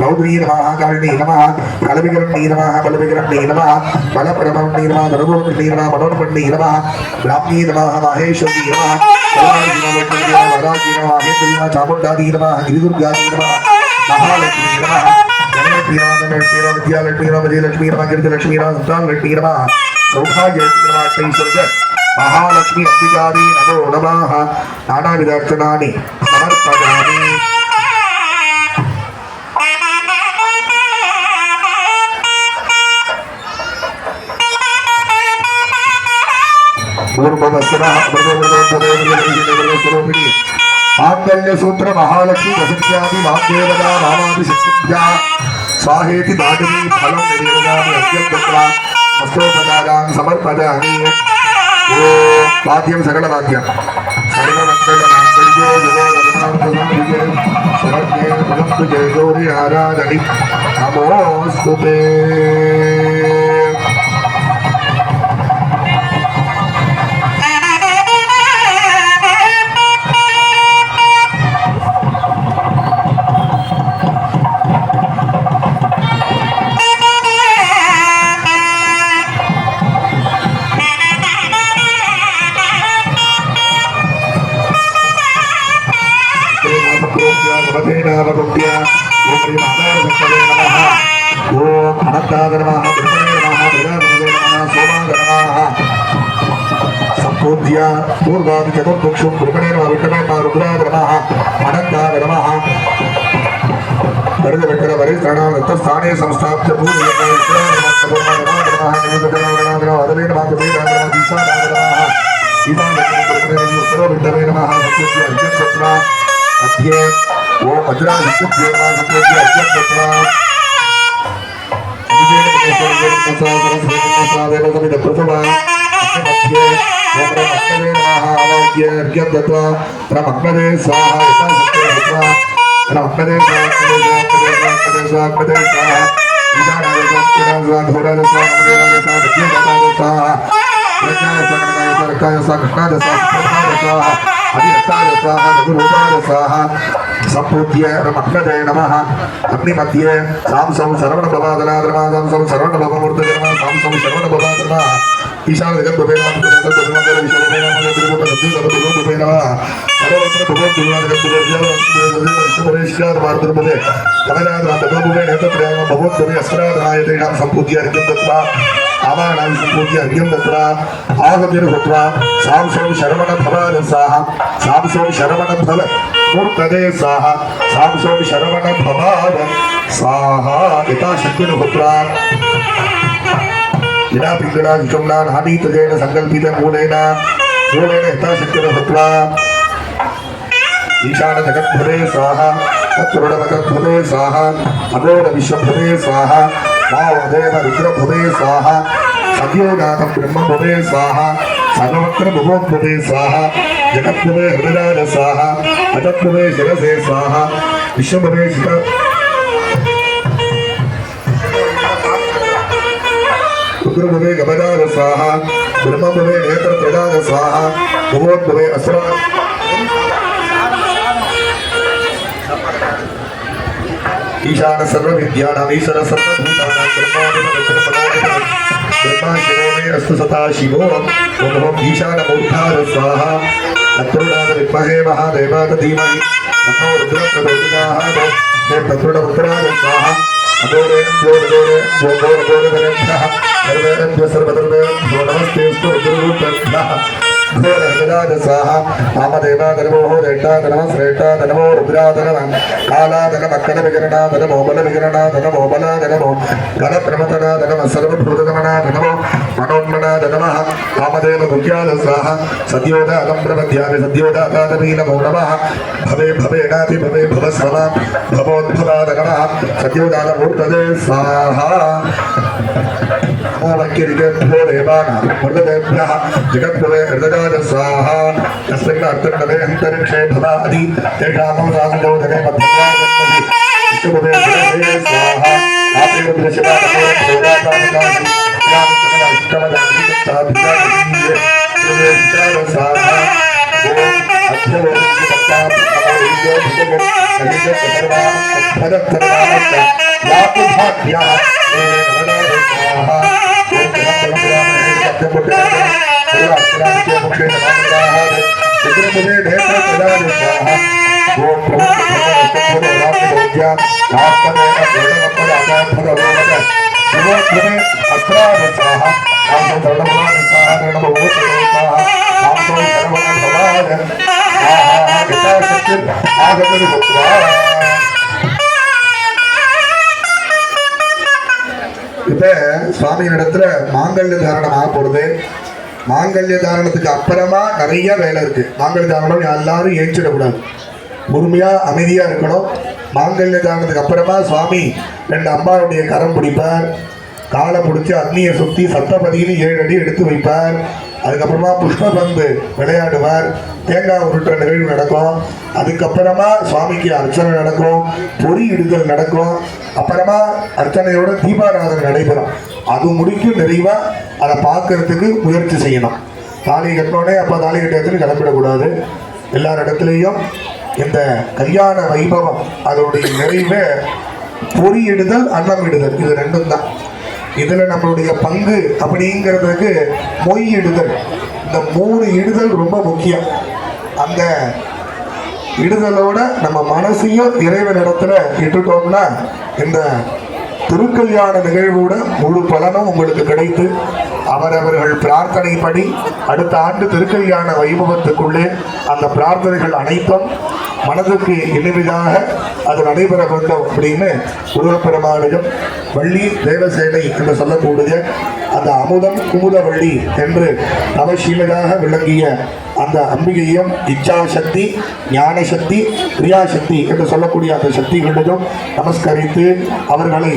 रौद्री नमः कारिणी नमः कलविकरणी नमः बलविकरणी नमः बलप्रभवणी नमः धर्मोपणी नमः मनोन्मणी नमः ब्राह्मी नमः महेश्वरी नमः वराजी नमः हेतुरी नमः चामुण्डादी नमः गिरिदुर्गादी नमः महालक्ष्मी नमः जनलक्ष्मी नमः धनलक्ष्मी नमः विद्यालक्ष्मी नमः विजयलक्ष्मी नमः कीर्तिलक्ष्मी नमः संतानलक्ष्मी नमः सौभाग्यलक्ष्मी नमः अष्टैश्वर्य महालक्ष्मी अंबिकादी नमो नमः नानाविध अर्चनानि समर्पयामि। मांगल्य सूत्र महालक्ष्मी वसत्यादि मांगेवदा मामादिशक्त्या स्वाहेति दागमी फलं निवेदयामि अद्यं तत्र मस्तोपचारां समर्पयामि। ओ वाद्यं सकलवाद्यं सर्वमङ्गलमाङ्गल्ये जगन्नाथसंयुगे शरण्ये त्र्यम्बके गौरी आराधनि नमोऽस्तुते। पूर्वादि चतुर्भुक्षुं कृपणे नमः विक्रमे नमः रुद्राय नमः अनन्ताय नमः वरदविठ्ठल वरिष्ठानां रक्तस्थाने संस्थाप्य पूजयामि नमः मध्ये ओम वज्रादित्य संपूज्य रमग्नदय नमः अग्नि मध्ये सांसं शरवण भवादनाद्रमा सांसं शरवण भवमूर्तधर्मा सांसं शरवण भवादर्मा ईशान जगद्भवे नमः जगद्भवे विश्वभवे नमः त्रिभुवन सद्गुरुभवे नमः सर्वत्र भगवन् दुर्वादगद्भवे मार्गभवे तमनाद्रा तगभवे नेत्रत्रयाम भगवद्भवे अस्त्रादनाय तेषां संपूज्य अर्घ्यं दत्त्वा आवाहनां संपूज्य अर्घ्यं दत्त्वा आगतिर् भूत्वा सांसं शरवण भवादसाः सांसं शरवण भव मूर्तदे स्वाहा सांसों शरवण भवाद स्वाहा यथाशक्तिन भूत्वा यदा पिंगला विचुम्ना हानितजेन संकल्पित मूलेन यथाशक्तिन भूत्वा ईशान जगद्भवे स्वाहा तत्पुरुषमगद्भवे स्वाहा अघोर विश्वभवे स्वाहा वावदेव रुद्रभवे स्वाहा सद्योजातं ब्रह्मभवे स्वाहा सर्वत्र भुवोद्भवे स्वाहा जगद्भवे हृदयाय स्वाहा अजद्भवे शिरसे स्वाहा विश्वभवे शिर रुद्रभवे गमनाय स्वाहा ब्रह्मभवे नेत्रत्रयाय स्वाहा भुवोद्भवे अस्रा ईशान सर्वविद्यानां ईश्वर सर्वभूतानां ब्रह्मा शिवो मे अस्तु सदा शिवो ओम ईशानमूर्धाय स्वाहा तत्रुणाद विद्महे महादेवाय धीमहि तन्नो रुद्रः प्रचोदयात् हे तत्रुणपुत्राय स्वाहा अघोरेभ्यः सर्वधर्मेभ्यो नमस्तेऽस्तु रुद्ररूपेभ्यः घोरहृदाय स्वाहा वामदेवाय नमो रेट्टाय नमः श्रेष्ठाय नमो रुद्राय नमः कालाय नमः मक्कलविकरणाय नमो बलविकरणाय नमो बलाय नमो गणप्रमथनाय नमः सर्वभूतगमनाय नमो मनोन्मनाय नमः वामदेव गुह्याय स्वाहा सद्योदा अगम्प्रपद्यामि सद्योदा अकादमी नमो नमः भवे भवेनाति भवे भवस्वमा भवोद्भवाय नमः सद्योदा मूर्तदे स्वाहा ओमक्यरिकेभ्यो देवानां मृतदेभ्यः जगद्भवे हृदयाय स्वाहा तस्मिन् अर्थर्णवे अन्तरिक्षे भवादि तेषां सासुजोधने मध्यमागच्छति विष्णुभवे हृदये स्वाहा आपेरुद्रशिवानवे भोगादानकाशि இப்ப சுவாமியின் இடத்துல மாங்கல்ய தாரணம் ஆக போறது. மாங்கல்ய தாரணத்துக்கு அப்புறமா நிறைய வேலை இருக்கு. மாங்கல்ய தாரணம் எல்லாரும் ஏற்றிடக்கூடாது, பொறுமையா அமைதியா இருக்கணும். மாங்கல்ய தாரணத்துக்கு அப்புறமா சுவாமி 2 அம்பாவுடைய கரம் பிடிப்பார், காலை பிடிச்சி அக்னியை சுற்றி சத்தபதியில் 7 அடி எடுத்து வைப்பார். அதுக்கப்புறமா புஷ்ப பந்து விளையாடுவார், தேங்காய் உருட்டுற நிகழ்வு நடக்கும். அதுக்கப்புறமா சுவாமிக்கு அர்ச்சனை நடக்கும், பொறி இடுதல் நடக்கும். அப்புறமா அர்ச்சனையோட தீபாராதனை நடைபெறும். அது முடிக்கும் நிறைவா அதை பார்க்கறதுக்கு முயற்சி செய்யணும். தாலி கட்டினோடனே அப்போ தாலி கட்டியத்துன்னு கிளம்பிடக்கூடாது. எல்லார் இடத்துலையும் இந்த கல்யாண வைபவம் அதோடைய நிறைவே பொறியிடுதல் அன்னமிடுதல் இது 2 தான். இதில் நம்மளுடைய பங்கு அப்படிங்கிறதுக்கு மொய் இடுதல், இந்த 3 இடுதல் ரொம்ப முக்கியம். அந்த இடுதலோட நம்ம மனசையும் இறைவன் இடத்துல இட்டுட்டோம்னா இந்த திருக்கல்யாண நிகழ்வோட முழு பலனும் உங்களுக்கு கிடைத்து அவரவர்கள் பிரார்த்தனைப்படி அடுத்த ஆண்டு திருக்கல்யாண வைபவத்துக்குள்ளே அந்த பிரார்த்தனைகள் அனைத்தும் மனதுக்கு இனிமையாக அது நடைபெற வேண்டும் அப்படின்னு முருகப்பெருமானையும் வள்ளி தேவசேனை என்று சொல்லக்கூடிய அந்த அமுதம் குமுதவள்ளி என்று நவசீலையாக விளங்கிய அந்த அம்பிகையும் இச்சாசக்தி, ஞானசக்தி, கிரியாசக்தி என்று சொல்லக்கூடிய அந்த சக்திகளையும் நமஸ்கரித்து அவர்களை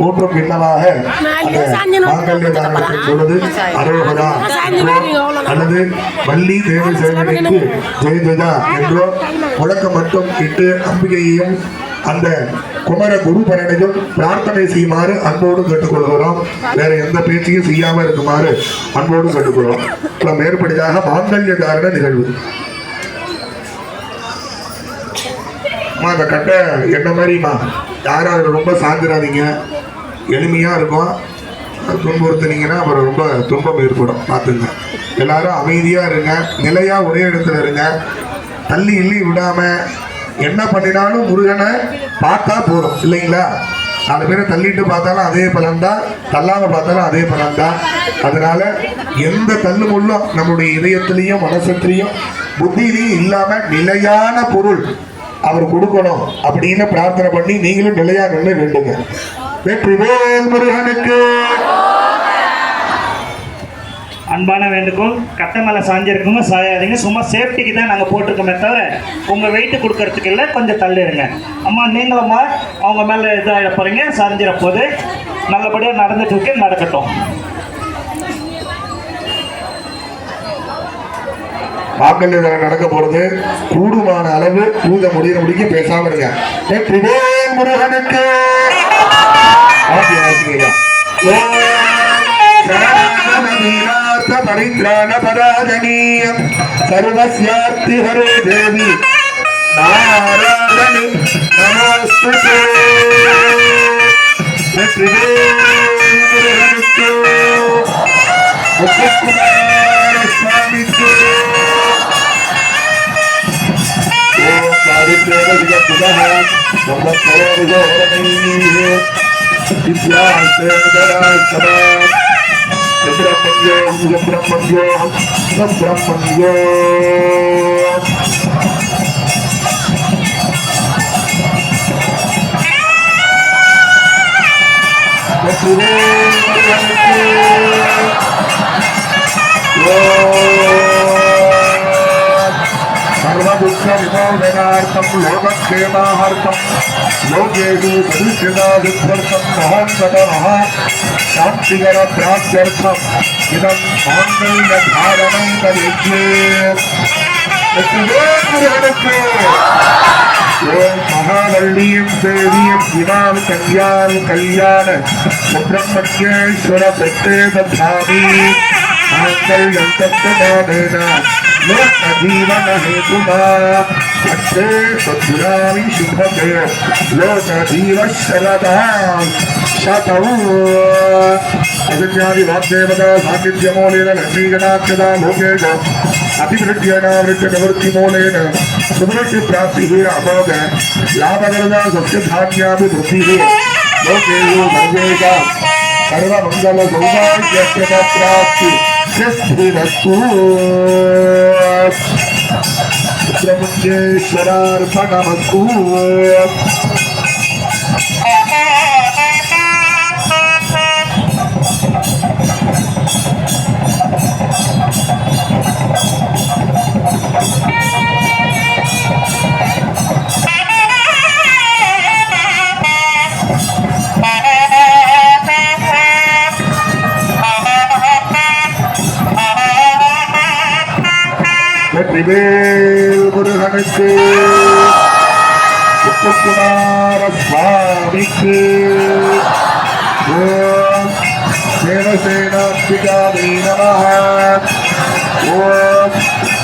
ஊற்றும் பின்னமாக அந்த மாங்கல்ய தாரணத்தின் பொழுது அரோகரா அல்லது வள்ளி தேவசேனைக்கு ஜெய ஜெயா என்றோ முழக்கம் மட்டும் இட்டு அம்பிகையையும் அந்த குமர குருபரனையும் பிரார்த்தனை செய்யுமாறு அன்போடு கேட்டுக்கொள்கிறோம். வேற எந்த பேச்சையும் செய்யாம இருக்குமாறு அன்போடு கேட்டுக்கொள்கிறோம். அப்புறம் மேற்படியாக மாங்கல்ய தாரண நிகழ்வு. அந்த கட்டை என்ன மாதிரிமா யாரும் ரொம்ப சாஞ்சிடாதீங்க, எளிமையா இருக்கும். துன்புறுத்துனீங்கன்னா அப்புறம் ரொம்ப துன்பம் ஏற்படும், பார்த்துங்க. எல்லாரும் அமைதியா இருங்க, நிலையா ஒரே இடத்துல இருங்க, தள்ளி இல்லி விடாம என்ன பண்ணினாலும் முருகனை பார்த்தா போதும் இல்லைங்களா? 4 பேரை தள்ளிட்டு பார்த்தாலும் அதே பலன் தான், தள்ளாம பார்த்தாலும் அதே பலன் தான். அதனால எந்த தள்ளுமுள்ளும் நம்முடைய இதயத்திலையும் மனசத்திலையும் புத்தியிலையும் இல்லாம நிலையான பொருள் அவர் கொடுக்கணும் அப்படின்னு பிரார்த்தனை பண்ணி நீங்களும் நிலையா நின்று வேண்டுங்க. வெற்றிவேல் முருகனுக்கு. அன்பான வேண்டுகோள், கட்டை மேலே சாஞ்சிருக்குங்க, சாயாதீங்க. சும்மா சேஃப்டிக்கு தான் நாங்கள் போட்டிருக்கோமே தவிர உங்கள் வெயிட்டு கொடுக்கறதுக்கு இல்லை. கொஞ்சம் தள்ளிடுங்க. அம்மா நீங்களும்மா அவங்க மேலே இதாக போகிறீங்க, சாஞ்சிட போது நல்லபடியாக நடந்துட்டு இருக்கு, நடக்கட்டும். மாங்கல்ய தாரணம் நடக்க போறது. கூடுமான அளவு பூஜை முடிய முடிக்க பேசாம இருங்க. வெற்றிவேல் முருகனுக்கு. परित्राण पराजनीय सर्वस्यार्ति हरे देवी नारायणी नमोस्तुते। मुकुकुमार स्वामी ओम चारित्र्य जगतुः ब्रह्मचर्यो हरणी विद्यास्ते दरासमा सुब्रह्मण्यो सुब्रह्मण्यो सर्वदुःख विमोचनार्थं लोकक्षेमार्थं लोकेषु सदुष्यदादित्यर्थं महान्ततमः शान्तिकर प्राप्त्यर्थम् इदं माङ्गल्यधारणं करिष्ये। ओम महावल्लीं देवीं इमां कल्याण कल्याण सुब्रह्मण्येश्वर प्रत्ये दधामि माङ्गल्यं तत्त्वमानेन लोकजीवन हेतुना अट्टे सद्गुणामि शुभते लोकजीव शरदा शतौ अजन्यादि वाग्देवता सान्निध्यमूलेन लक्ष्मीगणाक्षदा भोगेश अतिवृद्ध्यनावृत्तिनिवृत्तिमूलेन सुवृत्तिप्राप्तिः अभोग लाभकरदा सस्यधान्याभिवृद्धिः लोकेषु सर्वेषां सर्वमङ्गलसौभाग्यप्राप्ति सिद्धिरस्तु सुब्रह्मण्येश्वरार्पणमस्तु வெற்றிவேல் முருகனுக்கு முத்துக்குமார சுவாமிக்கு ஓம் தேவசேனாம்பிகாவே நமः ஓம்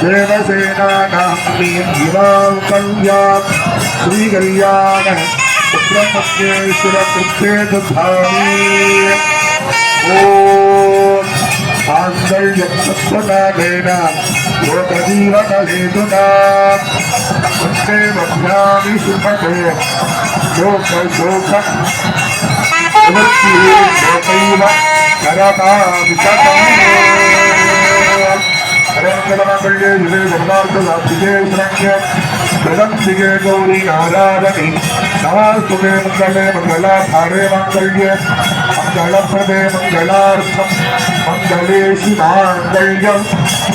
தேவசேனாநாம்னீம் இமாம் கல்யாண் ஸ்ரீகல்யாண சுப்ரமண்யேஸ்வர கிருத்தேதுதானி ஓம் आंगल्यत्वनादेन लोकजीवनहेतुना वन्दे मध्यामि सुमते लोकशोक निवृत्तिः करतामि सतम् हरेन्द्रमङ्गल्ये युवे सर्वार्थसाधिके शरण्ये जगन्तिके गौरी नारायणि नमस्तुते मङ्गले मङ्गलाधारे मङ्गल्ये मङ्गलप्रदे मङ्गलार्थं मङ्गले शिवाङ्गल्यं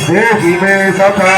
देहि मे सदा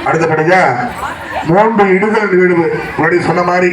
அடுத்தபடியா 3 இடுதல் நிகழ்வு முன்னாடி சொன்ன மாதிரி